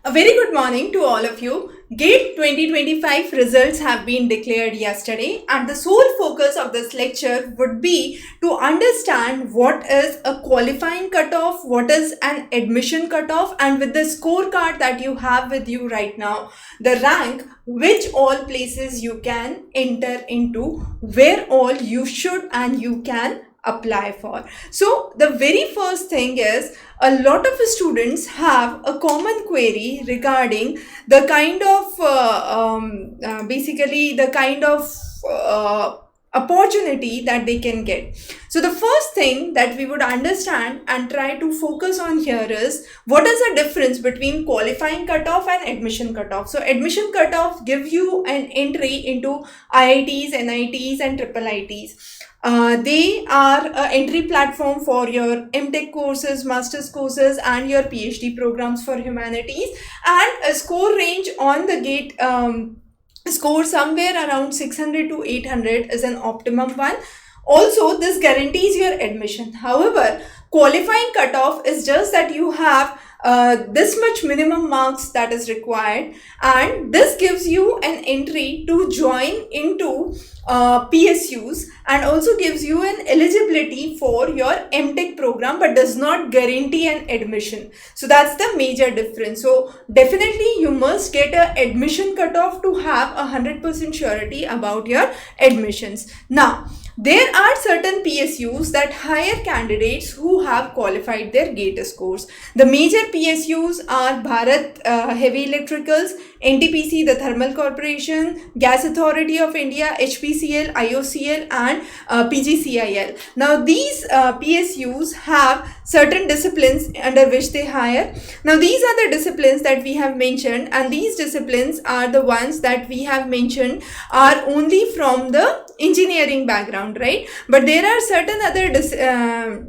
A very good morning to all of you. GATE 2025 results have been declared yesterday, and the sole focus of this lecture would be to understand what is a qualifying cutoff, what is an admission cutoff, and with the scorecard that you have with you right now, the rank which all places you can enter into, where all you should and you can apply for. So the very first thing is, a lot of students have a common query regarding the kind of basically the kind of opportunity that they can get. So the first thing that we would understand and try to focus on here is, what is the difference between qualifying cutoff and admission cutoff? So admission cutoff gives you an entry into IITs, NITs and triple ITs. They are an entry platform for your MTech courses, master's courses and your PhD programs for humanities, and a score range on the GATE score somewhere around 600 to 800 is an optimum one. Also, this guarantees your admission. However, qualifying cutoff is just that you have this much minimum marks that is required, and this gives you an entry to join into PSUs and also gives you an eligibility for your MTech program, but does not guarantee an admission. So that's the major difference. So definitely you must get a admission cutoff to have 100% surety about your admissions. Now, there are certain PSUs that hire candidates who have qualified their GATE scores. The major PSUs are Bharat Heavy Electricals, NTPC, the Thermal Corporation, Gas Authority of India, HPCL, IOCL and PGCIL. Now these PSUs have certain disciplines under which they hire. Now these are the disciplines that we have mentioned, and these disciplines are the ones that we have mentioned are only from the engineering background, right? But there are certain other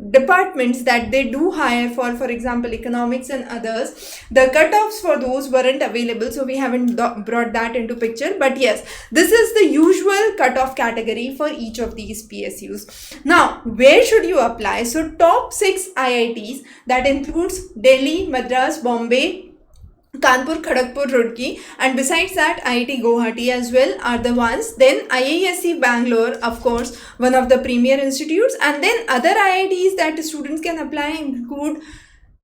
departments that they do hire for example economics and others. The cutoffs for those weren't available, so we haven't brought that into picture, but yes, this is the usual cutoff category for each of these PSUs. Now, where should you apply? So top 6 IITs, that includes Delhi, Madras, Bombay, Kanpur, Kharagpur, Roorkee, and besides that IIT Guwahati as well are the ones. Then IISc Bangalore, of course, one of the premier institutes, and then other IITs that students can apply include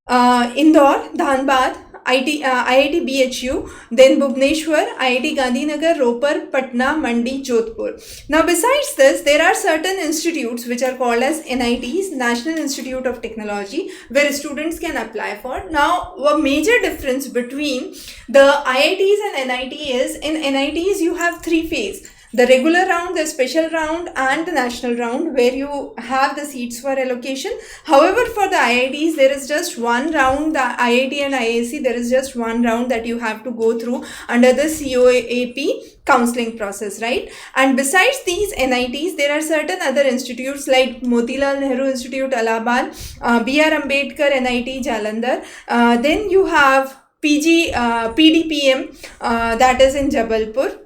Indore, Dhanbad, IIT BHU, then Bhubaneswar, IIT Gandhinagar, Ropar, Patna, Mandi, Jodhpur. Now besides this, there are certain institutes which are called as NITs, National Institute of Technology, where students can apply for. Now a major difference between the IITs and NIT is, in NITs you have 3 phases: the regular round, the special round and the national round, where you have the seats for allocation. However, for the IITs, there is just one round. The IIT and IISc, there is just one round that you have to go through under the COAP counseling process, right? And besides these NITs, there are certain other institutes like Motilal Nehru Institute, Allahabad, B.R. Ambedkar NIT, Jalandhar. Then you have PDPM, that is in Jabalpur.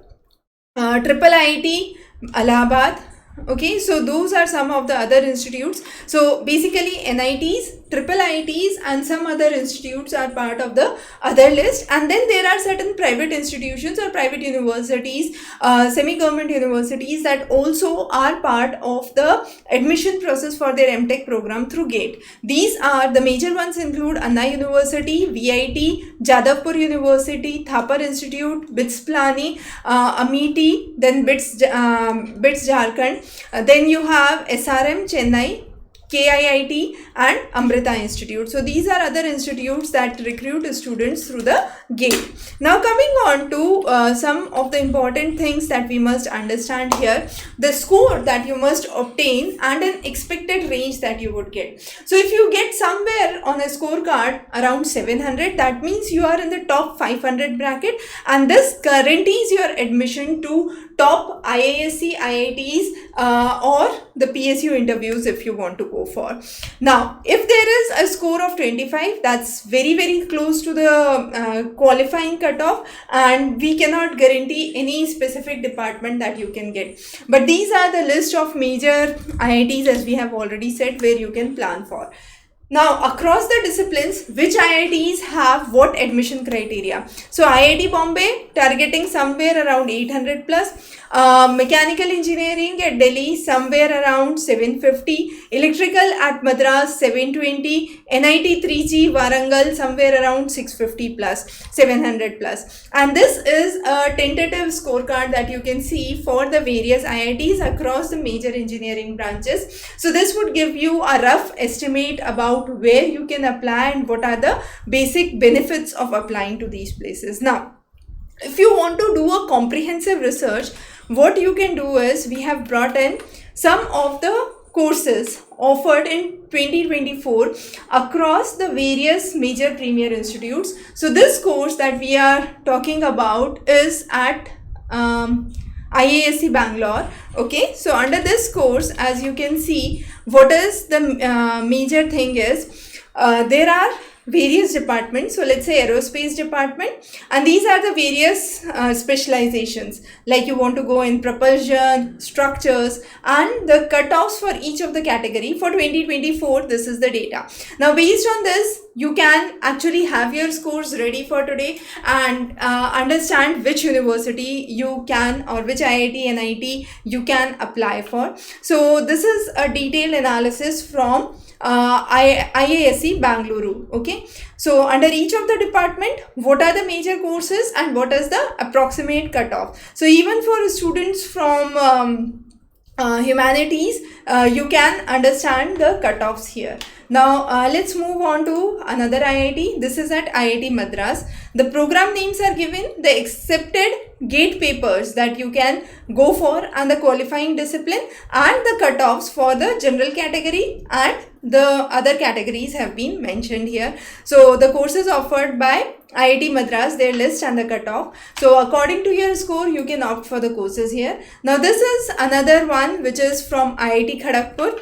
Triple IIT, Allahabad. Okay, so those are some of the other institutes. So basically NITs, triple IITs and some other institutes are part of the other list. And then there are certain private institutions or private universities, semi-government universities, that also are part of the admission process for their MTech program through GATE. These are the major ones include Anna University, VIT, Jadavpur University, Thapar Institute, BITS Pilani, Amity, then BITS Jharkhand. Then you have SRM Chennai, KIIT and Amrita Institute. So these are other institutes that recruit students through the GATE. Now coming on to some of the important things that we must understand here: the score that you must obtain and an expected range that you would get. So if you get somewhere on a scorecard around 700, that means you are in the top 500 bracket, and this guarantees your admission to top IISc, IITs or the PSU interviews if you want to go for. Now, if there is a score of 25, that's very close to the qualifying cutoff, and we cannot guarantee any specific department that you can get. But these are the list of major IITs, as we have already said, where you can plan for. Now, across the disciplines, which IITs have what admission criteria? So, IIT Bombay targeting somewhere around 800 plus, mechanical engineering at Delhi somewhere around 750, electrical at Madras 720, NIT 3G Warangal somewhere around 650 plus, 700 plus. And this is a tentative scorecard that you can see for the various IITs across the major engineering branches. So, this would give you a rough estimate about where you can apply and what are the basic benefits of applying to these places. Now, if you want to do a comprehensive research, what you can do is we have brought in some of the courses offered in 2024 across the various major premier institutes. So this course that we are talking about is at IASC Bangalore. Okay, so under this course, as you can see, what is the major thing is there are various departments. So let's say aerospace department, and these are the various specializations, like you want to go in propulsion, structures, and the cutoffs for each of the category for 2024. This is the data. Now based on this, you can actually have your scores ready for today and understand which university you can, or which IIT, NIT you can apply for. So this is a detailed analysis from IASC Bangalore. Okay, so under each of the department, what are the major courses and what is the approximate cutoff. So even for students from humanities, you can understand the cutoffs here. Now let's move on to another IIT. This is at IIT Madras. The program names are given, the accepted gate papers that you can go for, and the qualifying discipline, and the cutoffs for the general category and the other categories have been mentioned here. So the courses offered by IIT Madras, their list and the cutoff. So according to your score, you can opt for the courses here. Now this is another one which is from IIT Kharagpur.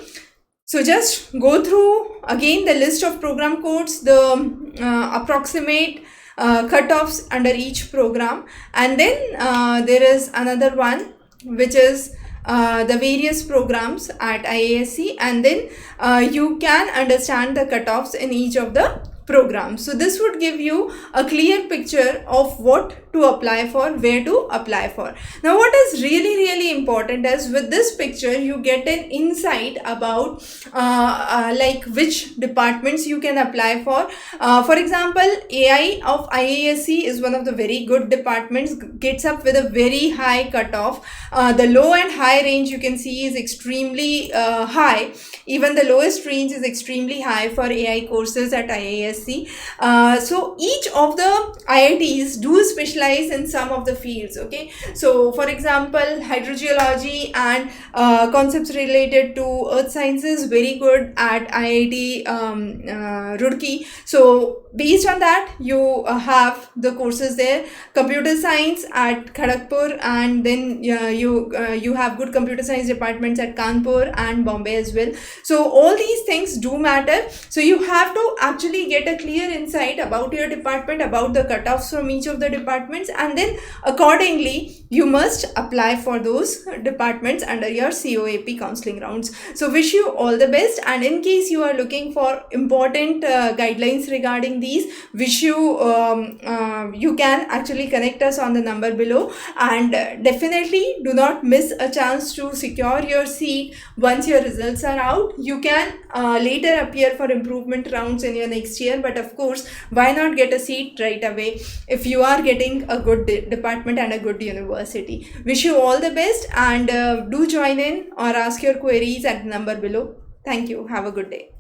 So just go through again the list of program codes, the approximate cutoffs under each program, and then there is another one which is the various programs at IASC, and then you can understand the cutoffs in each of the programs. So this would give you a clear picture of what to apply for, where to apply for. Now what is really important is with this picture you get an insight about like which departments you can apply for. For example, AI of IASC is one of the very good departments, gets up with a very high cutoff. The low and high range you can see is extremely high. Even the lowest range is extremely high for AI courses at IASC. So each of the IITs do specialize in some of the fields. Okay, so for example, hydrogeology and concepts related to earth sciences, very good at IIT Roorkee. So based on that, you have the courses there. Computer science at Kharagpur, and then you have good computer science departments at Kanpur and Bombay as well. So all these things do matter. So you have to actually get a clear insight about your department, about the cutoffs from each of the departments, and then accordingly you must apply for those departments under your COAP counseling rounds. So wish you all the best, and in case you are looking for important guidelines regarding these, wish you you can actually connect us on the number below, and definitely do not miss a chance to secure your seat once your results are out. You can later appear for improvement rounds in your next year, but of course, why not get a seat right away if you are getting a good department and a good university. Wish you all the best, and do join in or ask your queries at the number below. Thank you. Have a good day.